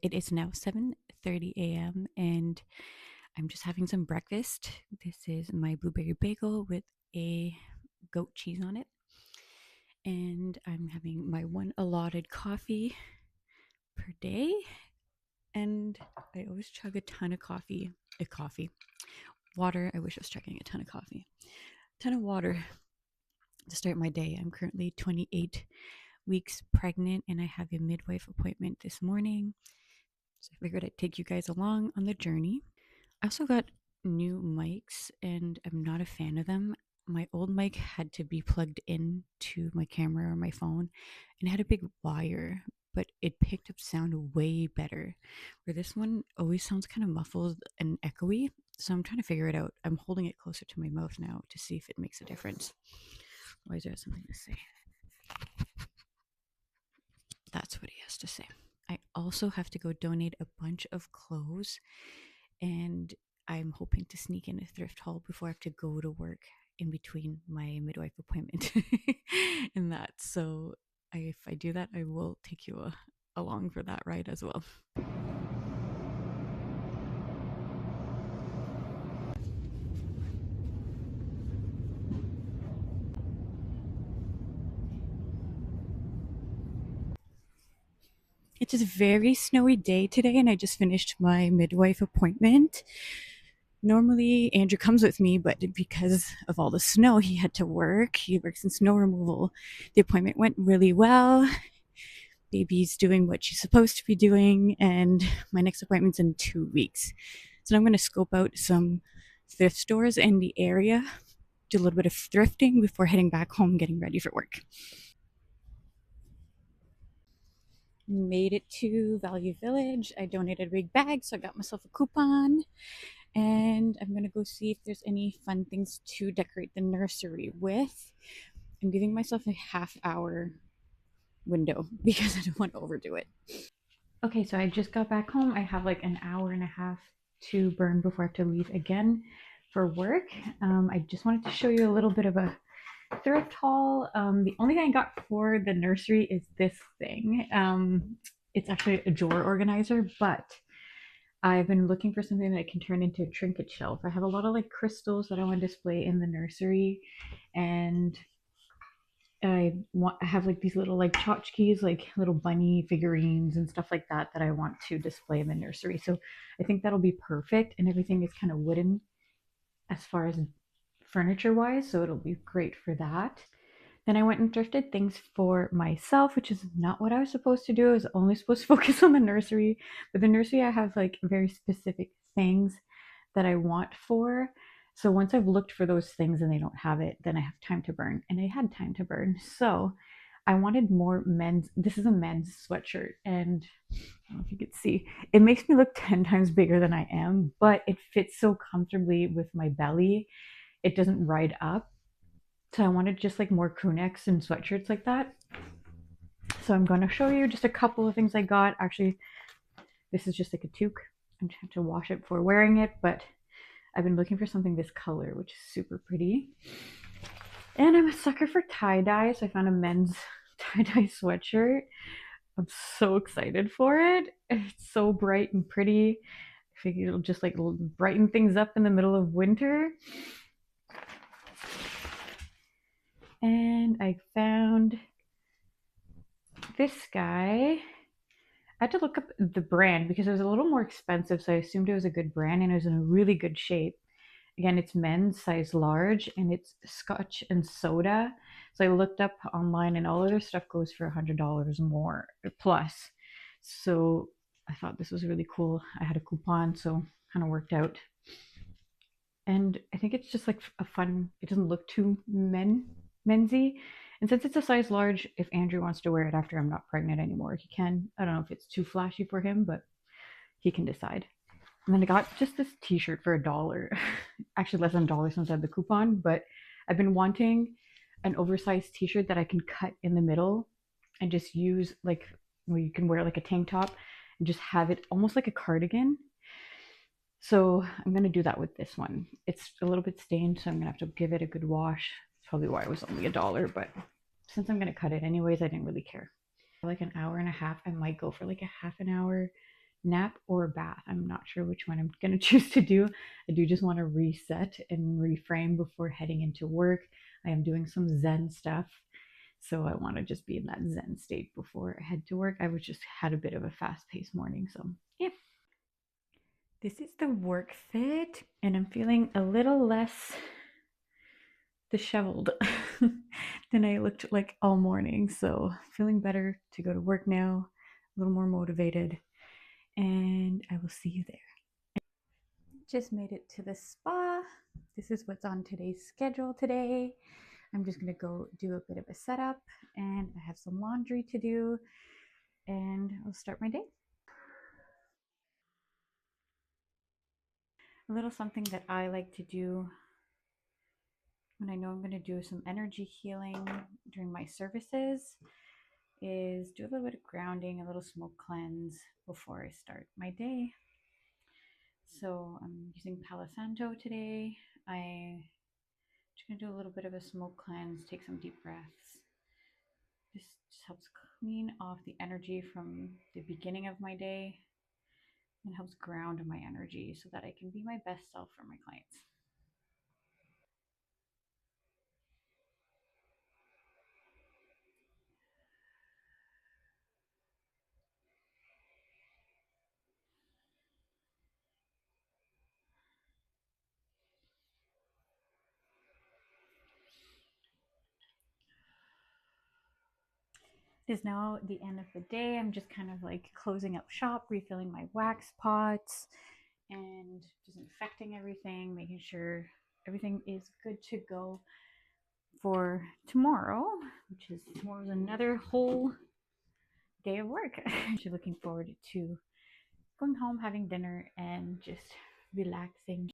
It is now 7:30 a.m. and I'm just having some breakfast. This is my blueberry bagel with a goat cheese on it. And I'm having my one allotted coffee per day. And I always chug a ton of coffee. Water. I wish I was chugging a ton of coffee. A ton of water to start my day. I'm currently 28 weeks pregnant and I have a midwife appointment this morning. So I figured I'd take you guys along on the journey. I also got new mics and I'm not a fan of them. My old mic had to be plugged in to my camera or my phone and it had a big wire, but it picked up sound way better. Where this one always sounds kind of muffled and echoey. So I'm trying to figure it out. I'm holding it closer to my mouth now to see if it makes a difference. Why is there something to say? That's what he has to say. I also have to go donate a bunch of clothes and I'm hoping to sneak in a thrift haul before I have to go to work in between my midwife appointment and that. So if I do that, I will take you along for that ride as well. It's a very snowy day today, and I just finished my midwife appointment. Normally, Andrew comes with me, but because of all the snow, he had to work. He works in snow removal. The appointment went really well. Baby's doing what she's supposed to be doing, and my next appointment's in 2 weeks. So I'm going to scope out some thrift stores in the area, do a little bit of thrifting before heading back home, getting ready for work. Made it to Value Village. I donated a big bag, so I got myself a coupon. And I'm going to go see if there's any fun things to decorate the nursery with. I'm giving myself a half-hour window because I don't want to overdo it. Okay, so I just got back home. I have like an hour and a half to burn before I have to leave again for work. I just wanted to show you a little bit of a thrift haul. The only thing I got for the nursery is this thing. It's actually a drawer organizer, but I've been looking for something that I can turn into a trinket shelf. I have a lot of like crystals that I want to display in the nursery, and I have like these little like tchotchkes, like little bunny figurines and stuff like that that I want to display in the nursery. So I think that'll be perfect, and everything is kind of wooden as far as furniture wise, so it'll be great for that. Then I went and thrifted things for myself, which is not what I was supposed to do. I was only supposed to focus on the nursery. But the nursery, I have like very specific things that I want for. So once I've looked for those things and they don't have it, then I have time to burn. And I had time to burn. So I wanted more men's. This is a men's sweatshirt. And I don't know if you could see, it makes me look 10 times bigger than I am, but it fits so comfortably with my belly. It doesn't ride up. So I wanted just like more crew necks and sweatshirts like that. So I'm going to show you just a couple of things I got. Actually, this is just like a toque. I have to wash it before wearing it, but I've been looking for something this color, which is super pretty. And I'm a sucker for tie-dye, so I found a men's tie-dye sweatshirt. I'm so excited for it. It's so bright and pretty. I figure it'll just like brighten things up in the middle of winter. And I found this guy. I had to look up the brand because it was a little more expensive, so I assumed it was a good brand and it was in a really good shape. Again, it's men's size large and it's scotch and soda. So I looked up online and all other stuff goes for $100 more plus. So I thought this was really cool. I had a coupon, so kind of worked out. And I think it's just like a fun, it doesn't look too mensy. And since it's a size large, if Andrew wants to wear it after I'm not pregnant anymore, he can. I don't know if it's too flashy for him, but he can decide. And then I got just this t-shirt for $1. Actually less than $1 since I had the coupon, but I've been wanting an oversized t-shirt that I can cut in the middle and just use like where you can wear like a tank top and just have it almost like a cardigan. So I'm going to do that with this one. It's a little bit stained, so I'm going to have to give it a good wash. That's probably why it was only $1, but since I'm going to cut it anyways, I didn't really care. For like an hour and a half, I might go for like a half an hour nap or bath. I'm not sure which one I'm going to choose to do. I do just want to reset and reframe before heading into work. I am doing some Zen stuff. So I want to just be in that Zen state before I head to work. I was just had a bit of a fast paced morning. So yeah. This is the work fit, and I'm feeling a little less disheveled than I looked like all morning. So feeling better to go to work now, a little more motivated, and I will see you there. Just made it to the spa. This is what's on today's schedule today. I'm just gonna go do a bit of a setup, and I have some laundry to do, and I'll start my day. A little something that I like to do when I know I'm going to do some energy healing during my services is do a little bit of grounding, a little smoke cleanse before I start my day. So I'm using Palo Santo today. I'm just going to do a little bit of a smoke cleanse, take some deep breaths. This just helps clean off the energy from the beginning of my day and helps ground my energy so that I can be my best self for my clients. It is now the end of the day. I'm just kind of like closing up shop, refilling my wax pots, and disinfecting everything, making sure everything is good to go for tomorrow, which is tomorrow's another whole day of work. I'm just looking forward to going home, having dinner, and just relaxing.